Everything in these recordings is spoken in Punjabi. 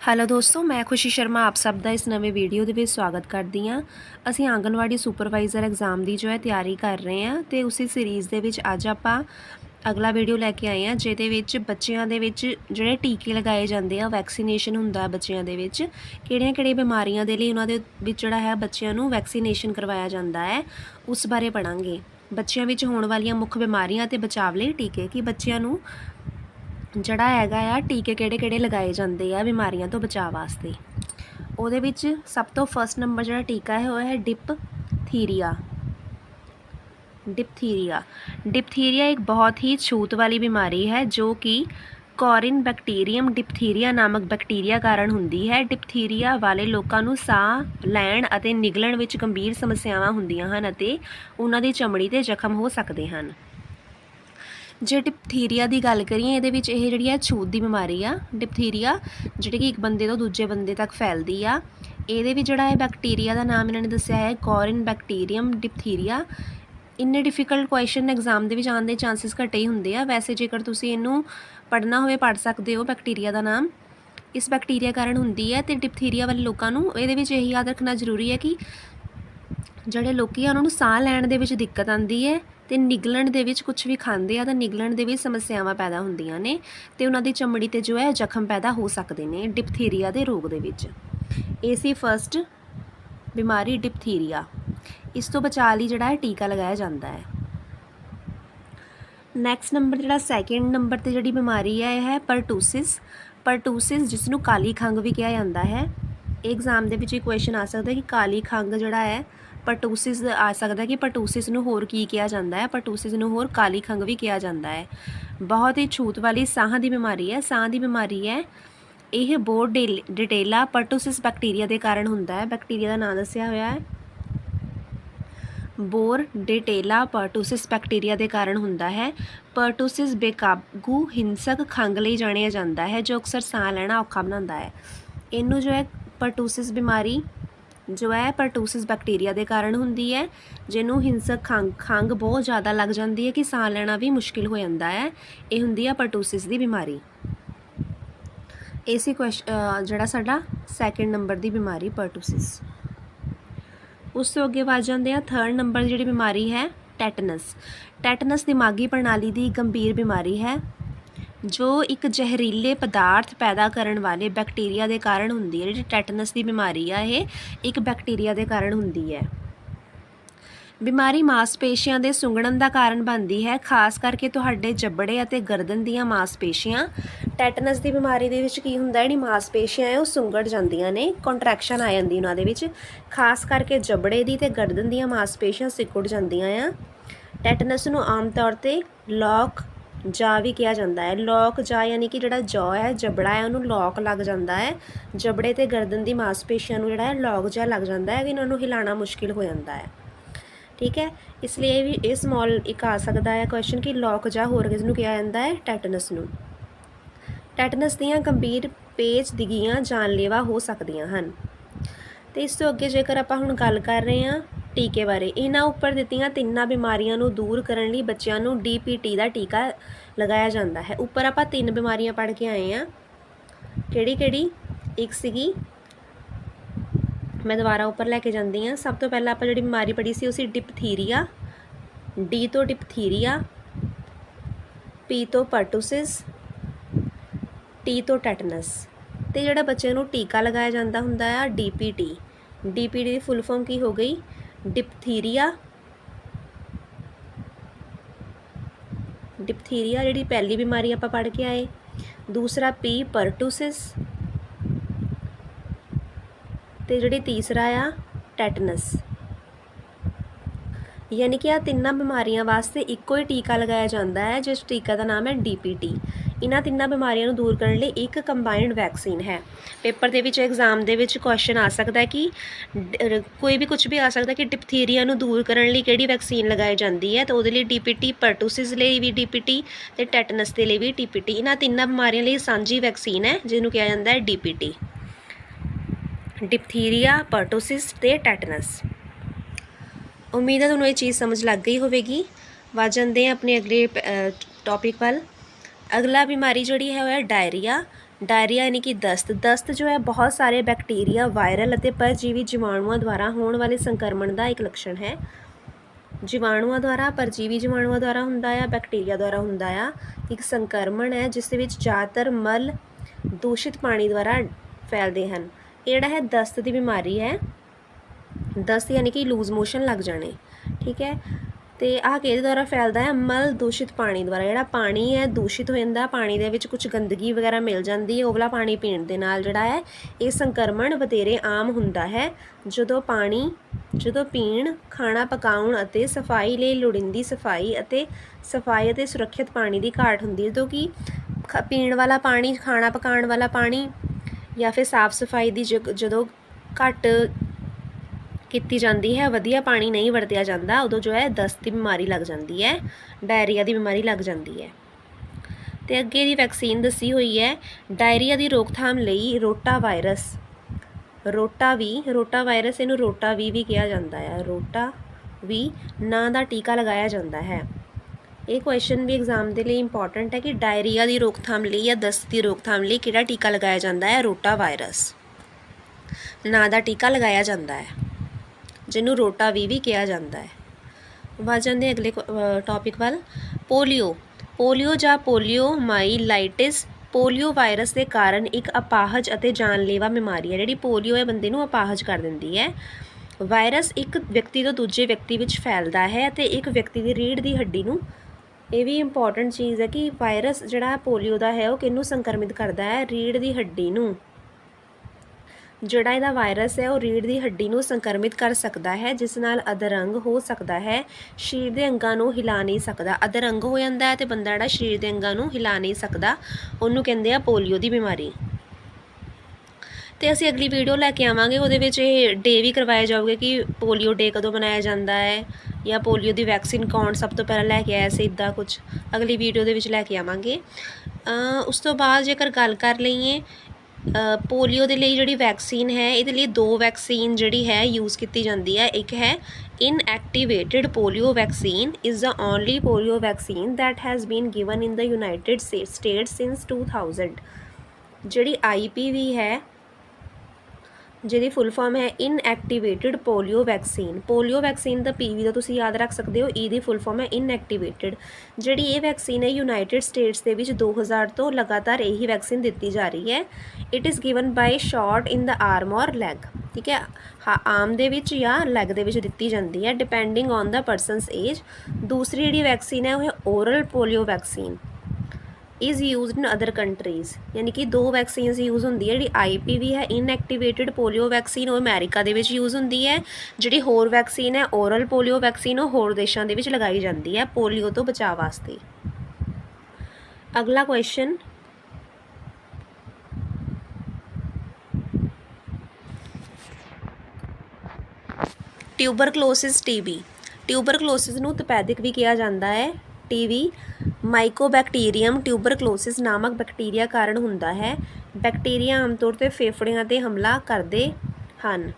ਹੈਲੋ ਦੋਸਤੋ, ਮੈਂ ਖੁਸ਼ੀ ਸ਼ਰਮਾ ਆਪ ਸਭ ਦਾ ਇਸ ਨਵੇਂ ਵੀਡੀਓ ਦੇ ਵਿੱਚ ਸਵਾਗਤ ਕਰਦੀ ਹਾਂ। ਅਸੀਂ ਆਂਗਨਵਾੜੀ ਸੁਪਰਵਾਈਜ਼ਰ ਐਗਜ਼ਾਮ ਦੀ ਜੋ ਹੈ ਤਿਆਰੀ ਕਰ ਰਹੇ ਹਾਂ ਤੇ ਉਸੇ ਸੀਰੀਜ਼ ਦੇ ਵਿੱਚ ਅੱਜ ਆਪਾਂ ਅਗਲਾ ਵੀਡੀਓ ਲੈ ਕੇ ਆਏ ਹਾਂ ਜਿਹਦੇ ਵਿੱਚ ਬੱਚਿਆਂ ਦੇ ਵਿੱਚ ਜਿਹੜੇ ਟੀਕੇ ਲਗਾਏ ਜਾਂਦੇ ਆ, ਵੈਕਸੀਨੇਸ਼ਨ ਹੁੰਦਾ ਬੱਚਿਆਂ ਦੇ ਵਿੱਚ, ਕਿਹੜੀਆਂ ਬਿਮਾਰੀਆਂ ਦੇ ਲਈ ਉਹਨਾਂ ਦੇ ਵਿੱਚ ਜਿਹੜਾ ਹੈ ਬੱਚਿਆਂ ਨੂੰ ਵੈਕਸੀਨੇਸ਼ਨ ਕਰਵਾਇਆ ਜਾਂਦਾ ਹੈ, ਉਸ ਬਾਰੇ ਪੜ੍ਹਾਂਗੇ। ਬੱਚਿਆਂ ਵਿੱਚ ਹੋਣ ਵਾਲੀਆਂ ਮੁੱਖ ਬਿਮਾਰੀਆਂ ਤੇ ਬਚਾਵ ਲਈ ਟੀਕੇ, ਕਿ ਬੱਚਿਆਂ ਨੂੰ ਜਿਹੜਾ ਹੈਗਾ ਆ ਟੀਕੇ ਕਿਹੜੇ ਲਗਾਏ ਜਾਂਦੇ ਆ ਬਿਮਾਰੀਆਂ ਤੋਂ ਬਚਾਅ ਵਾਸਤੇ। ਉਹਦੇ ਵਿੱਚ ਸਭ ਤੋਂ ਫਸਟ ਨੰਬਰ ਜਿਹੜਾ ਟੀਕਾ ਹੈ ਉਹ ਹੈ ਡਿਪਥੀਰੀਆ। डिप्थीरिया एक बहुत ही छूत वाली बीमारी है जो कि ਕੋਰਿਨ ਬੈਕਟੀਰੀਅਮ ਡਿਪਥੀਰੀਆ ਨਾਮਕ ਬੈਕਟੀਰੀਆ ਕਾਰਨ ਹੁੰਦੀ ਹੈ। ਡਿਪਥੀਰੀਆ ਵਾਲੇ ਲੋਕਾਂ ਨੂੰ ਸਾਹ ਲੈਣ ਅਤੇ ਨਿਗਲਣ ਵਿੱਚ ਗੰਭੀਰ ਸਮੱਸਿਆਵਾਂ ਹੁੰਦੀਆਂ ਹਨ ਅਤੇ ਉਹਨਾਂ ਦੀ ਚਮੜੀ 'ਤੇ ਜ਼ਖਮ ਹੋ ਸਕਦੇ ਹਨ। ਜੇ ਡਿਪਥੀਰੀਆ ਦੀ ਗੱਲ ਕਰੀਏ, ਇਹਦੇ ਵਿੱਚ ਇਹ ਜਿਹੜੀ ਹੈ ਛੂਤ ਦੀ ਬਿਮਾਰੀ ਆ ਡਿਪਥੀਰੀਆ, ਜਿਹੜੀ ਕਿ ਇੱਕ ਬੰਦੇ ਤੋਂ ਦੂਜੇ ਬੰਦੇ ਤੱਕ ਫੈਲਦੀ ਆ। ਇਹਦੇ ਵਿੱਚ ਜਿਹੜਾ ਹੈ ਬੈਕਟੀਰੀਆ ਦਾ ਨਾਮ ਇਹਨਾਂ ਨੇ ਦੱਸਿਆ ਹੈ ਕੋਰਿਨ ਬੈਕਟੀਰੀਅਮ ਡਿਪਥੀਰੀਆ। ਇੰਨੇ ਡਿਫਿਕਲਟ ਕੁਐਸਚਨ ਐਗਜ਼ਾਮ ਦੇ ਵਿੱਚ ਆਉਣ ਦੇ ਚਾਂਸਿਸ ਘੱਟੇ ਹੀ ਹੁੰਦੇ ਆ। ਵੈਸੇ ਜੇਕਰ ਤੁਸੀਂ ਇਹਨੂੰ ਪੜ੍ਹਨਾ ਹੋਵੇ ਪੜ੍ਹ ਸਕਦੇ ਹੋ। ਬੈਕਟੀਰੀਆ ਦਾ ਨਾਮ ਇਸ ਬੈਕਟੀਰੀਆ ਕਾਰਨ ਹੁੰਦੀ ਹੈ। ਅਤੇ ਡਿਪਥੀਰੀਆ ਵਾਲੇ ਲੋਕਾਂ ਨੂੰ ਇਹਦੇ ਵਿੱਚ ਇਹੀ ਯਾਦ ਰੱਖਣਾ ਜ਼ਰੂਰੀ ਹੈ ਕਿ ਜਿਹੜੇ ਲੋਕ ਆ ਉਹਨਾਂ ਨੂੰ ਸਾਹ ਲੈਣ ਦੇ ਵਿੱਚ ਦਿੱਕਤ ਆਉਂਦੀ ਹੈ ਅਤੇ ਨਿਗਲਣ ਦੇ ਵਿੱਚ, ਕੁਛ ਵੀ ਖਾਂਦੇ ਆ ਤਾਂ ਨਿਗਲਣ ਦੇ ਵਿੱਚ ਸਮੱਸਿਆਵਾਂ ਪੈਦਾ ਹੁੰਦੀਆਂ ਨੇ ਅਤੇ ਉਹਨਾਂ ਦੀ ਚਮੜੀ 'ਤੇ ਜੋ ਹੈ ਜ਼ਖਮ ਪੈਦਾ ਹੋ ਸਕਦੇ ਨੇ ਡਿਪਥੀਰੀਆ ਦੇ ਰੋਗ ਦੇ ਵਿੱਚ। ਇਹ ਸੀ ਫਸਟ ਬਿਮਾਰੀ ਡਿਪਥੀਰੀਆ। ਇਸ ਤੋਂ ਬਚਾਅ ਲਈ ਜਿਹੜਾ ਹੈ ਟੀਕਾ ਲਗਾਇਆ ਜਾਂਦਾ ਹੈ। ਨੈਕਸਟ ਨੰਬਰ ਜਿਹੜਾ ਸੈਕਿੰਡ ਨੰਬਰ 'ਤੇ ਜਿਹੜੀ ਬਿਮਾਰੀ ਹੈ ਇਹ ਹੈ ਪਰਟੂਸਿਸ, ਜਿਸ ਨੂੰ ਕਾਲੀ ਖੰਘ ਵੀ ਕਿਹਾ ਜਾਂਦਾ ਹੈ। ਇਹ ਐਗਜ਼ਾਮ ਦੇ ਵਿੱਚ ਇਹ ਕੁਐਸਚਨ ਆ ਸਕਦਾ ਕਿ ਕਾਲੀ ਖੰਘ ਜਿਹੜਾ ਹੈ ਪਰਟੂਸਿਸ ਆ ਸਕਦਾ ਕਿ ਪਰਟੂਸਿਸ ਨੂੰ ਹੋਰ ਕੀ ਕਿਹਾ ਜਾਂਦਾ ਹੈ। ਪਰਟੂਸਿਸ ਨੂੰ ਹੋਰ ਕਾਲੀ ਖੰਘ ਵੀ ਕਿਹਾ ਜਾਂਦਾ ਹੈ। ਬਹੁਤ ਹੀ ਛੂਤ ਵਾਲੀ ਸਾਹ ਦੀ ਬਿਮਾਰੀ ਹੈ। ਇਹ ਬੋਰਡੇਲਾ ਪਰਟੂਸਿਸ ਬੈਕਟੀਰੀਆ ਦੇ ਕਾਰਨ ਹੁੰਦਾ ਹੈ। ਬੈਕਟੀਰੀਆ ਦਾ ਨਾਮ ਦੱਸਿਆ ਹੋਇਆ ਹੈ ਬੋਰਡੇਟੇਲਾ ਪਰਟੂਸਿਸ ਬੈਕਟੀਰੀਆ ਦੇ ਕਾਰਨ ਹੁੰਦਾ ਹੈ। ਪਰਟੂਸਿਸ ਬੇਕਾਬੂ ਹਿੰਸਕ ਖੰਘ ਲਈ ਜਾਣਿਆ ਜਾਂਦਾ ਹੈ ਜੋ ਅਕਸਰ ਸਾਹ ਲੈਣਾ ਔਖਾ ਬਣਾਉਂਦਾ ਹੈ। ਇਹਨੂੰ ਜੋ ਹੈ ਪਰਟੂਸਿਸ ਬਿਮਾਰੀ ਜੋ ਹੈ ਪਰਟੂਸਿਸ ਬੈਕਟੀਰੀਆ ਦੇ ਕਾਰਨ ਹੁੰਦੀ ਹੈ, ਜਿਹਨੂੰ ਹਿੰਸਕ ਖੰਘ ਬਹੁਤ ਜ਼ਿਆਦਾ ਲੱਗ ਜਾਂਦੀ ਹੈ ਕਿ ਸਾਹ ਲੈਣਾ ਵੀ ਮੁਸ਼ਕਿਲ ਹੋ ਜਾਂਦਾ ਹੈ। ਇਹ ਹੁੰਦੀ ਹੈ ਪਰਟੂਸਿਸ ਦੀ ਬਿਮਾਰੀ। ਇਹ ਸੀ ਜਿਹੜਾ ਸਾਡਾ ਸੈਕਿੰਡ ਨੰਬਰ ਦੀ ਬਿਮਾਰੀ ਪਰਟੂਸਿਸ। ਉਸ ਤੋਂ ਅੱਗੇ ਵੱਧ ਜਾਂਦੇ ਆ ਥਰਡ ਨੰਬਰ ਦੀ ਜਿਹੜੀ ਬਿਮਾਰੀ ਹੈ ਟੈਟਨਸ ਦਿਮਾਗੀ ਪ੍ਰਣਾਲੀ ਦੀ ਗੰਭੀਰ ਬਿਮਾਰੀ ਹੈ ਜੋ ਇੱਕ ਜ਼ਹਿਰੀਲੇ ਪਦਾਰਥ ਪੈਦਾ ਕਰਨ ਵਾਲੇ ਬੈਕਟੀਰੀਆ ਦੇ ਕਾਰਨ ਹੁੰਦੀ ਹੈ। ਜਿਹੜੀ ਟੈਟਨਸ ਦੀ ਬਿਮਾਰੀ ਆ ਇਹ ਇੱਕ ਬੈਕਟੀਰੀਆ ਦੇ ਕਾਰਨ ਹੁੰਦੀ ਹੈ। ਬਿਮਾਰੀ ਮਾਸਪੇਸ਼ੀਆਂ ਦੇ ਸੁੰਗੜਨ ਦਾ ਕਾਰਨ ਬਣਦੀ ਹੈ, ਖਾਸ ਕਰਕੇ ਤੁਹਾਡੇ ਜਬੜੇ ਅਤੇ ਗਰਦਨ ਦੀਆਂ ਮਾਸਪੇਸ਼ੀਆਂ। ਟੈਟਨਸ ਦੀ ਬਿਮਾਰੀ ਦੇ ਵਿੱਚ ਕੀ ਹੁੰਦਾ, ਜਿਹੜੀ ਮਾਸਪੇਸ਼ੀਆਂ ਹੈ ਉਹ ਸੁੰਗੜ ਜਾਂਦੀਆਂ ਨੇ, ਕੰਟਰੈਕਸ਼ਨ ਆ ਜਾਂਦੀ ਉਹਨਾਂ ਦੇ ਵਿੱਚ, ਖਾਸ ਕਰਕੇ ਜਬੜੇ ਦੀ ਅਤੇ ਗਰਦਨ ਦੀਆਂ ਮਾਸਪੇਸ਼ੀਆਂ ਸਿकुड़ ਜਾਂਦੀਆਂ ਆ। ਟੈਟਨਸ ਨੂੰ ਆਮ ਤੌਰ 'ਤੇ ਲੌਕ ਜਾ ਵੀ ਕਿਹਾ ਜਾਂਦਾ ਹੈ। ਲੌਕ ਜਾ ਯਾਨੀ ਕਿ ਜਿਹੜਾ ਜੌ ਹੈ, ਜਬੜਾ ਹੈ, ਉਹਨੂੰ ਲੌਕ ਲੱਗ ਜਾਂਦਾ ਹੈ। ਜਬੜੇ ਅਤੇ ਗਰਦਨ ਦੀ ਮਾਸਪੇਸ਼ੀਆਂ ਨੂੰ ਜਿਹੜਾ ਹੈ ਲੌਕ ਜਿਹਾ ਲੱਗ ਜਾਂਦਾ ਹੈ ਕਿ ਉਹਨਾਂ ਨੂੰ ਹਿਲਾਉਣਾ ਮੁਸ਼ਕਿਲ ਹੋ ਜਾਂਦਾ ਹੈ। ਠੀਕ ਹੈ, ਇਸ ਲਈ ਇਹ ਸਮੌਲ ਇੱਕ ਆ ਸਕਦਾ ਹੈ ਕੁਐਸਚਨ ਕਿ ਲੌਕ ਜਾਂ ਹੋਰ ਕਿਸ ਨੂੰ ਕਿਹਾ ਜਾਂਦਾ ਹੈ ਟੈਟਨਸ ਨੂੰ। ਟੈਟਨਸ ਦੀਆਂ ਗੰਭੀਰ ਪੇਚੀਦਗੀਆਂ ਜਾਨਲੇਵਾ ਹੋ ਸਕਦੀਆਂ ਹਨ। ਅਤੇ ਇਸ ਤੋਂ ਅੱਗੇ ਜੇਕਰ ਆਪਾਂ ਹੁਣ ਗੱਲ ਕਰ ਰਹੇ ਹਾਂ ਟੀਕੇ ਬਾਰੇ, ਇਹਨਾਂ ਉੱਪਰ ਦਿੱਤੀਆਂ ਤਿੰਨਾਂ ਬਿਮਾਰੀਆਂ ਨੂੰ ਦੂਰ ਕਰਨ ਲਈ ਬੱਚਿਆਂ ਨੂੰ DPT ਦਾ ਟੀਕਾ ਲਗਾਇਆ ਜਾਂਦਾ ਹੈ। ਉੱਪਰ ਆਪਾਂ 3 ਬਿਮਾਰੀਆਂ ਪੜ੍ਹ ਕੇ ਆਏ ਹਾਂ। ਕਿਹੜੀ ਇੱਕ ਸੀਗੀ, ਮੈਂ ਦੁਬਾਰਾ ਉੱਪਰ ਲੈ ਕੇ ਜਾਂਦੀ ਹਾਂ। ਸਭ ਤੋਂ ਪਹਿਲਾਂ ਆਪਾਂ ਜਿਹੜੀ ਬਿਮਾਰੀ ਪੜ੍ਹੀ ਸੀ ਉਹ ਸੀ ਡਿਪਥੀਰੀਆ। ਡੀ ਤੋਂ ਡਿਪਥੀਰੀਆ, ਪੀ ਤੋਂ ਪਰਟੂਸਿਸ, ਟੀ ਤੋਂ ਟੈਟਨਸ। ਅਤੇ ਜਿਹੜਾ ਬੱਚਿਆਂ ਨੂੰ ਟੀਕਾ ਲਗਾਇਆ ਜਾਂਦਾ ਹੁੰਦਾ ਆ DPT ਦੀ ਫੁੱਲ ਫੋਰਮ ਕੀ ਹੋ ਗਈ, ਡਿਪਥੀਰੀਆ ਜਿਹੜੀ ਪਹਿਲੀ ਬਿਮਾਰੀ ਆਪਾਂ ਪੜ੍ਹ ਕੇ ਆਏ। ਦੂਸਰਾ P ਪਰਟੂਸਿਸ ਅਤੇ ਜਿਹੜੀ ਤੀਸਰਾ ਆ ਟੈਟਨਸ। ਯਾਨੀ ਕਿ ਆਹ ਤਿੰਨਾਂ ਬਿਮਾਰੀਆਂ ਵਾਸਤੇ ਇੱਕੋ ਹੀ ਟੀਕਾ ਲਗਾਇਆ ਜਾਂਦਾ ਹੈ, ਜਿਸ ਟੀਕਾ ਦਾ ਨਾਮ ਹੈ DPT। ਇਹਨਾਂ ਤਿੰਨਾਂ ਬਿਮਾਰੀਆਂ ਨੂੰ ਦੂਰ ਕਰਨ ਲਈ ਇੱਕ ਕੰਬਾਈਨਡ ਵੈਕਸੀਨ ਹੈ। ਪੇਪਰ ਦੇ ਵਿੱਚ ਐਗਜ਼ਾਮ ਦੇ ਵਿੱਚ ਕੁਐਸਚਨ ਆ ਸਕਦਾ ਕਿ ਕੋਈ ਵੀ ਕੁਝ ਵੀ ਆ ਸਕਦਾ ਕਿ ਡਿਪਥੀਰੀਆ ਨੂੰ ਦੂਰ ਕਰਨ ਲਈ ਕਿਹੜੀ ਵੈਕਸੀਨ ਲਗਾਈ ਜਾਂਦੀ ਹੈ, ਤਾਂ ਉਹਦੇ ਲਈ DPT, ਪਰਟੂਸਿਸ ਲਈ ਵੀ DPT ਅਤੇ ਟੈਟਨਸ ਦੇ ਲਈ ਵੀ DPT। ਇਹਨਾਂ ਤਿੰਨਾਂ ਬਿਮਾਰੀਆਂ ਲਈ ਸਾਂਝੀ ਵੈਕਸੀਨ ਹੈ ਜਿਹਨੂੰ ਕਿਹਾ ਜਾਂਦਾ ਹੈ DPT। ਡਿਪਥੀਰੀਆ, ਪਰਟੂਸਿਸ ਅਤੇ ਟੈਟਨਸ। ਉਮੀਦ ਹੈ ਤੁਹਾਨੂੰ ਇਹ ਚੀਜ਼ ਸਮਝ ਲੱਗ ਗਈ ਹੋਵੇਗੀ। ਵੱਧ ਜਾਂਦੇ ਹਾਂ ਆਪਣੇ ਅਗਲੇ ਟੌਪਿਕ ਵੱਲ। ਅਗਲਾ ਬਿਮਾਰੀ ਜਿਹੜੀ ਹੈ ਉਹ ਹੈ ਡਾਇਰੀਆ। डायरिया यानी कि दस्त। दस्त जो है बहुत सारे बैक्टीरिया, वायरल ਅਤੇ परजीवी जीवाणुओं द्वारा होने वाले संक्रमण का एक लक्षण है। जीवाणुओं द्वारा, परजीवी जीवाणुओं द्वारा ਹੁੰਦਾ ਆ, बैक्टीरिया द्वारा ਹੁੰਦਾ ਆ। एक संक्रमण है जिस ਦੇ ਵਿੱਚ ਜ਼ਿਆਦਾਤਰ ਮਲ दूषित पानी द्वारा फैलते हैं। ये ਜਿਹੜਾ है दस्त की बीमारी है। दस्त यानी कि लूज मोशन लग जाने, ठीक है। तो आह किहदे द्वारा फैलता है? मल दूषित पानी द्वारा। जिहड़ा पानी है दूषित हो जाता, पानी दे विच कुछ गंदगी वगैरह मिल जाती है, उगला पानी पीण दे नाल जिहड़ा है ये संक्रमण वधेरे आम हुंदा है ਜਦੋਂ पीण, खाना पकाउण ਅਤੇ सफाई ਲਈ लोड़ींदी सफाई ਅਤੇ सुरक्षित पानी की घाट हुंदी है। ਜਦੋਂ कि पीण वाला पानी, खाना पकाउण वाला पानी या फिर साफ सफाई की ਜਦੋਂ घट की जाती है, वधिया पानी नहीं वरतिया जाता, उदों जो है दस्त की बीमारी लग जाती है, डायरिया की बीमारी लग जाती है। तो अगे की वैक्सीन दसी हुई है डायरिया की रोकथाम लई रोटा वायरस, रोटा वायरस, इनू रोटा भी कहा जाता है, रोटा वी नां दा टीका लगाया जाता है। ये क्वेश्चन भी एग्जाम के लिए इंपॉर्टेंट है कि डायरिया की रोकथाम लई या दस्त की रोकथाम लई किहड़ा टीका लगाया जाता है? रोटा वायरस नां दा टीका लगाया जाता है, जिन्हों रोटा भी कहा जाता है। वध जाते अगले टॉपिक वाल। पोलियो या पोलियोमाइलाइटिस पोलियो वायरस के कारण एक अपाहज और जानलेवा बीमारी है। जी पोलियो है बंदे नूं अपाहज कर दिंदी है। वायरस एक व्यक्ति तो दूजे व्यक्ति में फैलता है तो एक व्यक्ति की रीढ़ की हड्डी नूं, ये भी इंपॉर्टेंट चीज़ है कि वायरस जिहड़ा पोलियो का है वो किहनूं संक्रमित करता है? रीढ़ की हड्डी नूं। जिहड़ा इहदा वायरस है वो रीढ़ की हड्डी नूं संक्रमित कर सकता है, जिस नाल अधरंग हो सकता है, शरीर के अंगां नूं हिला नहीं सकता। अधरंग हो जाता है तो बंदा जिहड़ा शरीर के अंगां नूं हिला नहीं सकता, उहनूं कहंदे आ पोलियो की बीमारी। तो असीं अगली वीडियो लैके आवांगे, उहदे विच डे भी करवाए जाओगे कि पोलियो डे कदों मनाया जाता है या पोलियो की वैक्सीन कौन सब तो पहले लैके आया से, इदा कुछ अगली वीडियो दे विच लैके आवांगे। उस तो बाद जेकर गल कर लईए पोलियो के लिए जी वैक्सीन है, ये दो वैक्सीन जी है यूज़ की जाती है। एक है inactivated polio vaccine is the only polio vaccine that has been given in the United States since 2000। जी IPV है, जिहदी फुल फॉर्म है इनएक्टिवेटेड पोलियो वैक्सीन दा PV का तुसीं याद रख सकते हो, ई फुल फॉर्म है इनएक्टिवेटेड। जिहड़ी ये वैक्सीन है यूनाइटेड स्टेट्स के 2000 तो लगातार यही वैक्सीन दी जा रही है। It is given by shot in the arm और लैग, ठीक है, हाँ आर्म दे विच या लैग दे विच दित्ती जाती है depending on the person's age. दूसरी जी वैक्सीन है वह oral polio vaccine is use in other countries, यानी कि दो वैक्सीन यूज़ होंगी है। जी IPV है इनएक्टिवेटेड पोलियो वैक्सीन वो अमेरिका के यूज़ होंगी है। जी होर वैक्सीन है ओरल पोलियो वैक्सीन वो होर देशों के लगाई जाती है पोलियो तो बचाव वास्ते। अगला क्वेश्चन, ट्यूबरक्लोसिस TB। ट्यूबरक्लोसिस नूं तपैदिक भी कहा जाता है। TB माइकोबैक्टीरियम ट्यूबरक्लोसिस नामक बैक्टीरिया कारण हुंदा है। बैक्टीरिया आमतौर पर फेफड़ियां ते हमला करते हैं।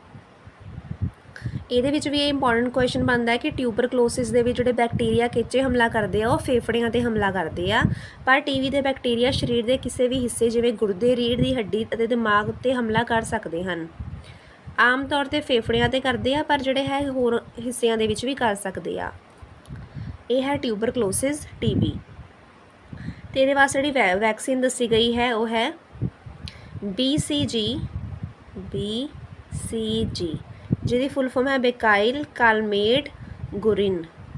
ये भी इंपॉर्टेंट क्वेश्चन बनता है कि ट्यूबरक्लोसिस के जोड़े बैक्टीरिया किचे हमला करते हैं, फेफड़ियां ते हमला करते हैं, पर TB के बैक्टीरिया शरीर के किसी भी हिस्से जिवें गुर्दे, रीढ़ की हड्डी और दिमाग ते हमला कर सकते हैं। आम तौर पर फेफड़ियां ते करते हैं, पर जोड़े है होर हिस्सों के भी कर सकते हैं। यह है ट्यूबरक्लोसिस TB। तो ये वास्ते जी वैक्सीन दसी गई है वो है BCG, जिहदी फुल फॉर्म है bacille Calmette Guerin.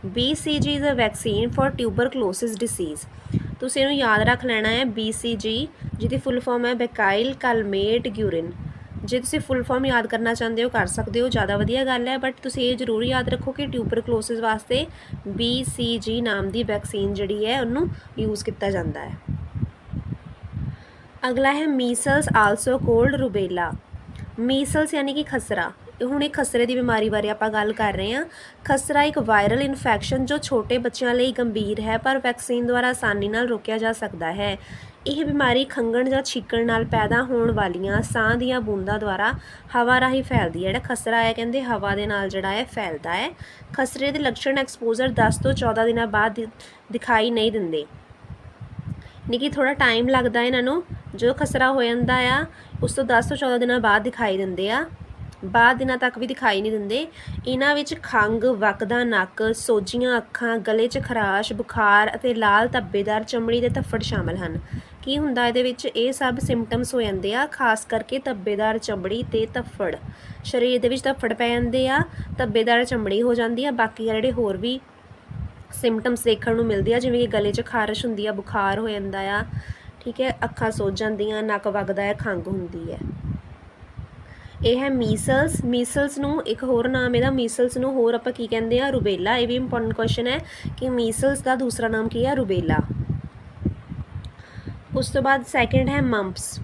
BCG is a vaccine for tuberculosis disease. तुसीं इहनूं याद रख लेना है BCG, जिहदी फुल फॉर्म है बेकाइल कालमेड ग्यूरिन। जे तुसीं फुल फॉर्म याद करना चाहते हो कर सकते हो, ज़्यादा वधिया गल है, बट तुसीं ये जरूर याद रखो कि ट्यूबरक्लोसिस वास्ते BCG नाम की वैक्सीन जिहड़ी है उन्होंने यूज़ किया जाता है। अगला है Meselson also cold rubella. Meselson यानी कि खसरा। हुण एक खसरे की बीमारी बारे आपां गल कर रहे हैं। खसरा एक वायरल इन्फैक्शन जो छोटे बच्चों लिए गंभीर है, पर वैक्सीन द्वारा आसानी नाल रोकिया जा सकता है। यह बीमारी खंघण या छीकण नाल पैदा होने वालियां साह दीयां बूंदां द्वारा हवा राही फैलती है। जिहड़ा खसरा है कहंदे हवा दे नाल जिहड़ा है फैलता है। खसरे के लक्षण एक्सपोजर 10 तो 14 दिनों बाद दिखाई नहीं दिंदे, यानी कि थोड़ा टाइम लगता है इन्हों जो खसरा हो जाता आ उस तो 10 ਤੋਂ 14 ਦਿਨਾਂ ਬਾਅਦ ਦਿਖਾਈ ਦਿੰਦੇ ਆ, 12 ਦਿਨਾਂ ਤੱਕ ਵੀ ਦਿਖਾਈ ਨਹੀਂ ਦਿੰਦੇ। ਇਹਨਾਂ ਵਿੱਚ ਖੰਘ, ਵਗਦਾ ਨੱਕ, ਸੋਜੀਆਂ ਅੱਖਾਂ, ਗਲੇ 'ਚ ਖਰਾਸ਼, ਬੁਖਾਰ ਅਤੇ ਲਾਲ ਧੱਬੇਦਾਰ ਚਮੜੀ ਦੇ ਧੱਫੜ ਸ਼ਾਮਲ ਹਨ। ਕੀ ਹੁੰਦਾ ਇਹਦੇ ਵਿੱਚ? ਇਹ ਸਭ ਸਿੰਪਟਮਸ ਹੋ ਜਾਂਦੇ ਆ, ਖਾਸ ਕਰਕੇ ਧੱਬੇਦਾਰ ਚਮੜੀ ਤੇ ਧੱਫੜ। ਸਰੀਰ ਦੇ ਵਿੱਚ ਧੱਫੜ ਪੈ ਜਾਂਦੇ ਆ, ਧੱਬੇਦਾਰ ਚਮੜੀ ਹੋ ਜਾਂਦੀ ਆ। ਬਾਕੀ ਆ ਜਿਹੜੇ ਹੋਰ ਵੀ ਸਿੰਪਟਮਸ ਦੇਖਣ ਨੂੰ ਮਿਲਦੇ ਆ, ਜਿਵੇਂ ਕਿ ਗਲੇ 'ਚ ਖਾਰਸ਼ ਹੁੰਦੀ ਆ, ਬੁਖਾਰ ਹੋ ਜਾਂਦਾ ਆ, ਠੀਕ ਹੈ, ਅੱਖਾਂ ਸੁੱਜ ਜਾਂਦੀਆਂ, ਨੱਕ ਵਗਦਾ ਹੈ, ਖੰਘ ਹੁੰਦੀ ਹੈ। ਇਹ ਹੈ ਮੀਸਲਸ। ਮੀਸਲਸ ਨੂੰ ਇੱਕ ਹੋਰ ਨਾਮ ਇਹਦਾ, ਮੀਸਲਸ ਨੂੰ ਹੋਰ ਆਪਾਂ ਕੀ ਕਹਿੰਦੇ ਆ? ਰੁਬੇਲਾ। ਇਹ ਵੀ ਇੰਪੋਰਟੈਂਟ ਕੁਐਸਚਨ ਹੈ ਕਿ ਮੀਸਲਸ ਦਾ ਦੂਸਰਾ ਨਾਮ ਕੀ ਹੈ? ਰੁਬੇਲਾ। ਉਸ ਤੋਂ ਬਾਅਦ ਸੈਕਿੰਡ ਹੈ ਮੰਪਸ।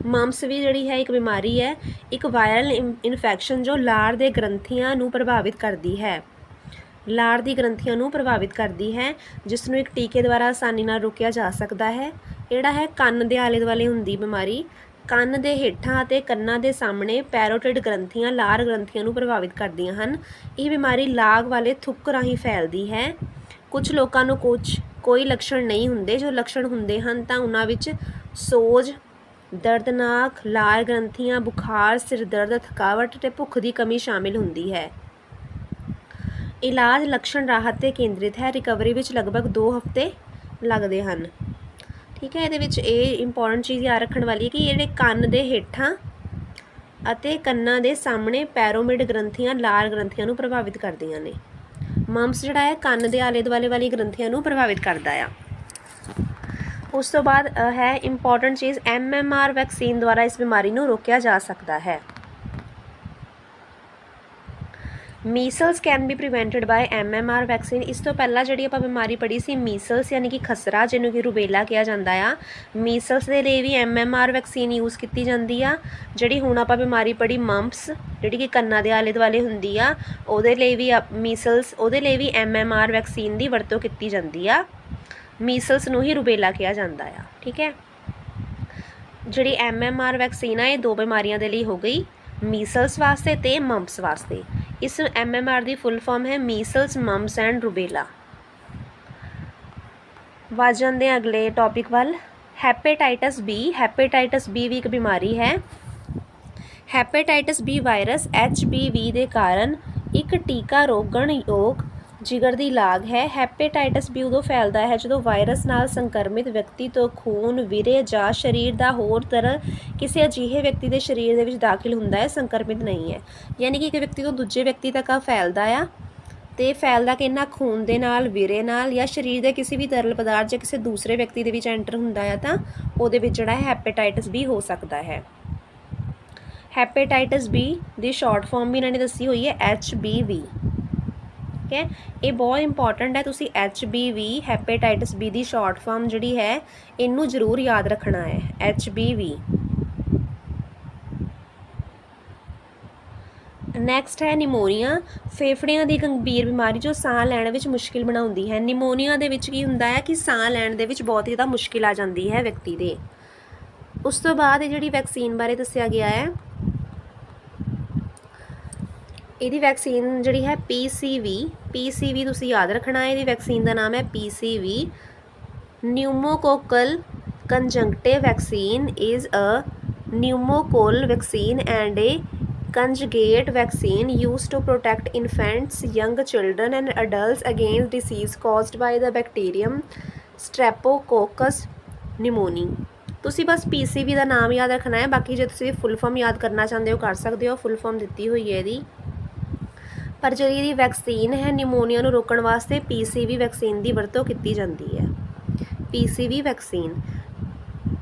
ਮੰਪਸ ਵੀ ਜਿਹੜੀ ਹੈ ਇੱਕ ਬਿਮਾਰੀ ਹੈ, ਇੱਕ ਵਾਇਰਲ ਇਨਫੈਕਸ਼ਨ ਜੋ ਲਾਰ ਦੇ ਗ੍ਰੰਥੀਆਂ ਨੂੰ ਪ੍ਰਭਾਵਿਤ ਕਰਦੀ ਹੈ। ਲਾਰ ਦੀ ਗ੍ਰੰਥੀਆਂ ਨੂੰ ਪ੍ਰਭਾਵਿਤ ਕਰਦੀ ਹੈ, ਜਿਸ ਨੂੰ ਇੱਕ ਟੀਕੇ ਦੁਆਰਾ ਆਸਾਨੀ ਨਾਲ ਰੋਕਿਆ ਜਾ ਸਕਦਾ ਹੈ। ਜਿਹੜਾ ਹੈ ਕੰਨ ਦੇ ਆਲੇ ਦੁਆਲੇ ਹੁੰਦੀ ਬਿਮਾਰੀ। ਕੰਨ ਦੇ ਹੇਠਾਂ ਅਤੇ ਕੰਨਾਂ ਦੇ ਸਾਹਮਣੇ ਪੈਰੋਟਿਡ ਗ੍ਰੰਥੀਆਂ ਲਾਰ ਗ੍ਰੰਥੀਆਂ ਨੂੰ ਪ੍ਰਭਾਵਿਤ ਕਰਦੀਆਂ ਹਨ। ਇਹ ਬਿਮਾਰੀ ਲਾਗ ਵਾਲੇ ਥੁੱਕ ਰਾਹੀਂ ਫੈਲਦੀ ਹੈ। ਕੁਝ ਲੋਕਾਂ ਨੂੰ ਕੋਈ ਲੱਛਣ ਨਹੀਂ ਹੁੰਦੇ। ਜੋ ਲੱਛਣ ਹੁੰਦੇ ਹਨ ਤਾਂ ਉਹਨਾਂ ਵਿੱਚ ਸੋਜ, ਦਰਦਨਾਕ ਲਾਰ ਗ੍ਰੰਥੀਆਂ, ਬੁਖਾਰ, ਸਿਰ ਦਰਦ, ਥਕਾਵਟ ਅਤੇ ਭੁੱਖ ਦੀ ਕਮੀ ਸ਼ਾਮਿਲ ਹੁੰਦੀ ਹੈ। ਇਲਾਜ ਲੱਛਣ ਰਾਹਤ 'ਤੇ ਕੇਂਦਰਿਤ ਹੈ। ਰਿਕਵਰੀ ਵਿੱਚ ਲਗਭਗ 2 ਹਫ਼ਤੇ ਲੱਗਦੇ ਹਨ। ਠੀਕ ਹੈ, ਇਹਦੇ ਵਿੱਚ ਇਹ ਇੰਪੋਰਟੈਂਟ ਚੀਜ਼ ਯਾਦ ਰੱਖਣ ਵਾਲੀ ਹੈ ਕਿ ਜਿਹੜੇ ਕੰਨ ਦੇ ਹੇਠਾਂ ਅਤੇ ਕੰਨਾਂ ਦੇ ਸਾਹਮਣੇ ਪੈਰੋਮਿਡ ਗ੍ਰੰਥੀਆਂ ਲਾਰ ਗ੍ਰੰਥੀਆਂ ਨੂੰ ਪ੍ਰਭਾਵਿਤ ਕਰਦੀਆਂ ਨੇ। ਮੰਪਸ ਜਿਹੜਾ ਹੈ ਕੰਨ ਦੇ ਆਲੇ ਦੁਆਲੇ ਵਾਲੀ ਗ੍ਰੰਥੀਆਂ ਨੂੰ ਪ੍ਰਭਾਵਿਤ ਕਰਦਾ ਆ। ਉਸ ਤੋਂ ਬਾਅਦ ਹੈ ਇੰਪੋਰਟੈਂਟ ਚੀਜ਼, MMR ਵੈਕਸੀਨ ਦੁਆਰਾ ਇਸ ਬਿਮਾਰੀ ਨੂੰ ਰੋਕਿਆ ਜਾ ਸਕਦਾ ਹੈ। Measles can be prevented by MMR vaccine. ਇਸ ਤੋਂ ਪਹਿਲਾਂ ਜਿਹੜੀ ਆਪਾਂ ਬਿਮਾਰੀ ਪੜ੍ਹੀ ਸੀ ਮੀਸਲਸ ਯਾਨੀ ਕਿ ਖਸਰਾ, ਜਿਹਨੂੰ ਕਿ ਰੁਬੇਲਾ ਕਿਹਾ ਜਾਂਦਾ ਆ, ਮੀਸਲਸ ਦੇ ਲਈ ਵੀ MMR ਵੈਕਸੀਨ ਯੂਜ਼ ਕੀਤੀ ਜਾਂਦੀ ਆ। ਜਿਹੜੀ ਹੁਣ ਆਪਾਂ ਬਿਮਾਰੀ ਪੜ੍ਹੀ ਮੰਪਸ, ਜਿਹੜੀ ਕਿ ਕੰਨਾਂ ਦੇ ਆਲੇ ਦੁਆਲੇ ਹੁੰਦੀ ਆ, ਉਹਦੇ ਲਈ ਵੀ ਮੀਸਲਸ, ਉਹਦੇ ਲਈ ਵੀ MMR ਵੈਕਸੀਨ ਦੀ ਵਰਤੋਂ ਕੀਤੀ ਜਾਂਦੀ ਆ। ਮੀਸਲਸ ਨੂੰ ਹੀ ਰੁਬੇਲਾ ਕਿਹਾ ਜਾਂਦਾ ਆ। ਠੀਕ ਹੈ, ਜਿਹੜੀ MMR ਵੈਕਸੀਨ ਆ ਇਹ 2 ਬਿਮਾਰੀਆਂ ਦੇ ਲਈ ਹੋ ਗਈ, ਮੀਸਲਸ ਵਾਸਤੇ ਤੇ ਮੰਪਸ ਵਾਸਤੇ। ਇਸ MMR ਦੀ ਫੁੱਲ ਫਾਰਮ ਹੈ ਮੀਸਲਸ, ਮੰਪਸ ਐਂਡ ਰੁਬੇਲਾ। ਵੱਧ ਜਾਂਦੇ ਅਗਲੇ ਟੌਪਿਕ ਵੱਲ। Hepatitis B. ਹੈਪੇਟਾਈਟਸ ਬੀ ਵੀ ਇੱਕ ਬਿਮਾਰੀ ਹੈ। ਹੈਪੇਟਾਈਟਸ ਬੀ ਵਾਇਰਸ HBV ਦੇ ਕਾਰਨ ਇੱਕ ਟੀਕਾ ਰੋਕਣਯੋਗ ਜਿਗਰ ਦੀ ਲਾਗ ਹੈ। ਹੈਪੇਟਾਈਟਸ ਬੀ ਉਦੋਂ ਫੈਲਦਾ ਹੈ ਜਦੋਂ ਵਾਇਰਸ ਨਾਲ ਸੰਕਰਮਿਤ ਵਿਅਕਤੀ ਤੋਂ ਖੂਨ, ਵਿਰੇ ਜਾਂ ਸਰੀਰ ਦਾ ਹੋਰ ਤਰਲ ਕਿਸੇ ਅਜਿਹੇ ਵਿਅਕਤੀ ਦੇ ਸਰੀਰ ਦੇ ਵਿੱਚ ਦਾਖਲ ਹੁੰਦਾ ਹੈ, ਸੰਕਰਮਿਤ ਨਹੀਂ ਹੈ। ਯਾਨੀ ਕਿ ਇੱਕ ਵਿਅਕਤੀ ਤੋਂ ਦੂਜੇ ਵਿਅਕਤੀ ਤੱਕ ਫੈਲਦਾ ਆ, ਅਤੇ ਫੈਲਦਾ ਕਿੰਨਾ? ਖੂਨ ਦੇ ਨਾਲ, ਵਿਰੇ ਨਾਲ, ਜਾਂ ਸਰੀਰ ਦੇ ਕਿਸੇ ਵੀ ਤਰਲ ਪਦਾਰਥ ਜਾਂ ਕਿਸੇ ਦੂਸਰੇ ਵਿਅਕਤੀ ਦੇ ਵਿੱਚ ਐਂਟਰ ਹੁੰਦਾ ਆ ਤਾਂ ਉਹਦੇ ਵਿੱਚ ਜਿਹੜਾ ਹੈ ਹੈਪੇਟਾਈਟਸ ਬੀ ਹੋ ਸਕਦਾ ਹੈ। ਹੈਪੇਟਾਈਟਸ ਬੀ ਦੀ ਸ਼ਾਰਟ ਫਾਰਮ ਵੀ ਇਹਨਾਂ ਨੇ ਦੱਸੀ ਹੋਈ ਹੈ HBV। ਠੀਕ ਹੈ, ਇਹ ਬਹੁਤ ਇੰਪੋਰਟੈਂਟ ਹੈ। ਤੁਸੀਂ HBV ਹੈਪੇਟਾਈਟਸ ਬੀ ਦੀ ਸ਼ਾਰਟ ਫਾਰਮ ਜਿਹੜੀ ਹੈ ਇਹਨੂੰ ਜ਼ਰੂਰ ਯਾਦ ਰੱਖਣਾ ਹੈ, HBV। ਨੈਕਸਟ ਹੈ ਨਿਮੋਨੀਆ। ਫੇਫੜਿਆਂ ਦੀ ਗੰਭੀਰ ਬਿਮਾਰੀ ਜੋ ਸਾਹ ਲੈਣ ਵਿੱਚ ਮੁਸ਼ਕਿਲ ਬਣਾਉਂਦੀ ਹੈ। ਨਿਮੋਨੀਆ ਦੇ ਵਿੱਚ ਕੀ ਹੁੰਦਾ ਹੈ ਕਿ ਸਾਹ ਲੈਣ ਦੇ ਵਿੱਚ ਬਹੁਤ ਹੀ ਜ਼ਿਆਦਾ ਮੁਸ਼ਕਿਲ ਆ ਜਾਂਦੀ ਹੈ ਵਿਅਕਤੀ ਦੇ। ਉਸ ਤੋਂ ਬਾਅਦ ਇਹ ਜਿਹੜੀ ਵੈਕਸੀਨ ਬਾਰੇ ਦੱਸਿਆ ਗਿਆ ਹੈ, ਇਹਦੀ ਵੈਕਸੀਨ ਜਿਹੜੀ ਹੈ PCV ਤੁਸੀਂ ਯਾਦ ਰੱਖਣਾ ਹੈ। ਇਹਦੀ ਵੈਕਸੀਨ ਦਾ ਨਾਮ ਹੈ PCV। Pneumococcal conjunctive vaccine is a pneumococcal vaccine and a conjugate vaccine used to protect infants, young children and adults against disease caused by the bacterium Streptococcus pneumoniae। ਤੁਸੀਂ ਬਸ PCV ਦਾ ਨਾਮ ਯਾਦ ਰੱਖਣਾ ਹੈ। ਬਾਕੀ ਜੇ ਤੁਸੀਂ ਫੁੱਲ ਫਾਰਮ ਯਾਦ ਕਰਨਾ ਚਾਹੁੰਦੇ ਹੋ ਕਰ ਸਕਦੇ ਹੋ, ਫੁੱਲ ਫਾਰਮ ਦਿੱਤੀ ਹੋਈ ਹੈ ਇਹਦੀ। ਪਰ ਜਿਹੜੀ ਇਹਦੀ ਵੈਕਸੀਨ ਹੈ ਨਿਮੋਨੀਆ ਨੂੰ ਰੋਕਣ ਵਾਸਤੇ PCV ਵੈਕਸੀਨ ਦੀ ਵਰਤੋਂ ਕੀਤੀ ਜਾਂਦੀ ਹੈ। PCV ਵੈਕਸੀਨ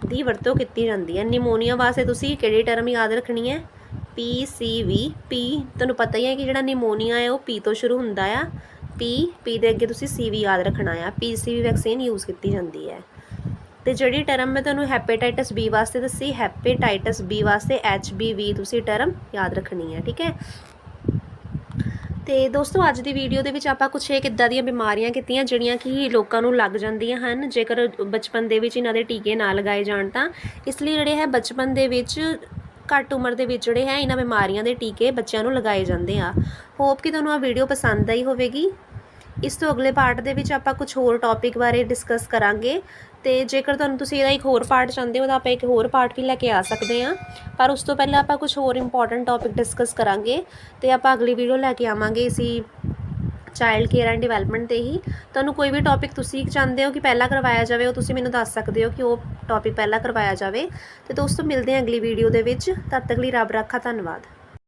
ਦੀ ਵਰਤੋਂ ਕੀਤੀ ਜਾਂਦੀ ਹੈ। ਨਿਮੋਨੀਆ ਵਾਸਤੇ ਤੁਸੀਂ ਕਿਹੜੀ ਟਰਮ ਯਾਦ ਰੱਖਣੀ ਹੈ? PCV। P ਤੁਹਾਨੂੰ ਪਤਾ ਹੀ ਹੈ ਕਿ ਜਿਹੜਾ ਨਿਮੋਨੀਆ ਹੈ ਉਹ P ਤੋਂ ਸ਼ੁਰੂ ਹੁੰਦਾ ਆ। P ਦੇ ਅੱਗੇ ਤੁਸੀਂ CV ਯਾਦ ਰੱਖਣਾ ਆ। PCV ਵੈਕਸੀਨ ਯੂਜ਼ ਕੀਤੀ ਜਾਂਦੀ ਹੈ। ਅਤੇ ਜਿਹੜੀ ਟਰਮ ਮੈਂ ਤੁਹਾਨੂੰ ਹੈਪੇਟਾਈਟਸ B ਵਾਸਤੇ ਦੱਸੀ, ਹੈਪੇਟਾਈਟਸ B ਵਾਸਤੇ HBV ਤੁਸੀਂ ਟਰਮ ਯਾਦ ਰੱਖਣੀ ਹੈ। ਠੀਕ ਹੈ, ਅਤੇ ਦੋਸਤੋ ਅੱਜ ਦੀ ਵੀਡੀਓ ਦੇ ਵਿੱਚ ਆਪਾਂ ਕੁਛ ਇੱਦਾਂ ਦੀਆਂ ਬਿਮਾਰੀਆਂ ਕੀਤੀਆਂ ਜਿਹੜੀਆਂ ਕਿ ਲੋਕਾਂ ਨੂੰ ਲੱਗ ਜਾਂਦੀਆਂ ਹਨ ਜੇਕਰ ਬਚਪਨ ਦੇ ਵਿੱਚ ਇਹਨਾਂ ਦੇ ਟੀਕੇ ਨਾ ਲਗਾਏ ਜਾਣ ਤਾਂ। ਇਸ ਲਈ ਜਿਹੜੇ ਹੈ ਬਚਪਨ ਦੇ ਵਿੱਚ ਘੱਟ ਉਮਰ ਦੇ ਵਿੱਚ ਜਿਹੜੇ ਹੈ ਇਹਨਾਂ ਬਿਮਾਰੀਆਂ ਦੇ ਟੀਕੇ ਬੱਚਿਆਂ ਨੂੰ ਲਗਾਏ ਜਾਂਦੇ ਆ। ਹੋਪ ਕਿ ਤੁਹਾਨੂੰ ਆਹ ਵੀਡੀਓ ਪਸੰਦ ਆਈ ਹੋਵੇਗੀ। ਇਸ ਤੋਂ ਅਗਲੇ ਪਾਰਟ ਦੇ ਵਿੱਚ ਆਪਾਂ ਕੁਝ ਹੋਰ ਟੌਪਿਕ ਬਾਰੇ ਡਿਸਕਸ ਕਰਾਂਗੇ ਅਤੇ ਜੇਕਰ ਤੁਸੀਂ ਇਹਦਾ ਇੱਕ ਹੋਰ ਪਾਰਟ ਚਾਹੁੰਦੇ ਹੋ ਤਾਂ ਆਪਾਂ ਇੱਕ ਹੋਰ ਪਾਰਟ ਵੀ ਲੈ ਕੇ ਆ ਸਕਦੇ ਹਾਂ। ਪਰ ਉਸ ਤੋਂ ਪਹਿਲਾਂ ਆਪਾਂ ਕੁਝ ਹੋਰ ਇੰਪੋਰਟੈਂਟ ਟੌਪਿਕ ਡਿਸਕਸ ਕਰਾਂਗੇ ਅਤੇ ਆਪਾਂ ਅਗਲੀ ਵੀਡੀਓ ਲੈ ਕੇ ਆਵਾਂਗੇ ਇਸੀ ਚਾਈਲਡ ਕੇਅਰ ਐਂਡ ਡਿਵੈਲਪਮੈਂਟ 'ਤੇ ਹੀ। ਤੁਹਾਨੂੰ ਕੋਈ ਵੀ ਟੌਪਿਕ ਤੁਸੀਂ ਚਾਹੁੰਦੇ ਹੋ ਕਿ ਪਹਿਲਾਂ ਕਰਵਾਇਆ ਜਾਵੇ, ਉਹ ਤੁਸੀਂ ਮੈਨੂੰ ਦੱਸ ਸਕਦੇ ਹੋ ਕਿ ਉਹ ਟੌਪਿਕ ਪਹਿਲਾਂ ਕਰਵਾਇਆ ਜਾਵੇ। ਅਤੇ ਦੋਸਤੋ ਮਿਲਦੇ ਹਾਂ ਅਗਲੀ ਵੀਡੀਓ ਦੇ ਵਿੱਚ। ਤਦ ਤੱਕ ਲਈ ਰੱਬ ਰਾਖਾ, ਧੰਨਵਾਦ।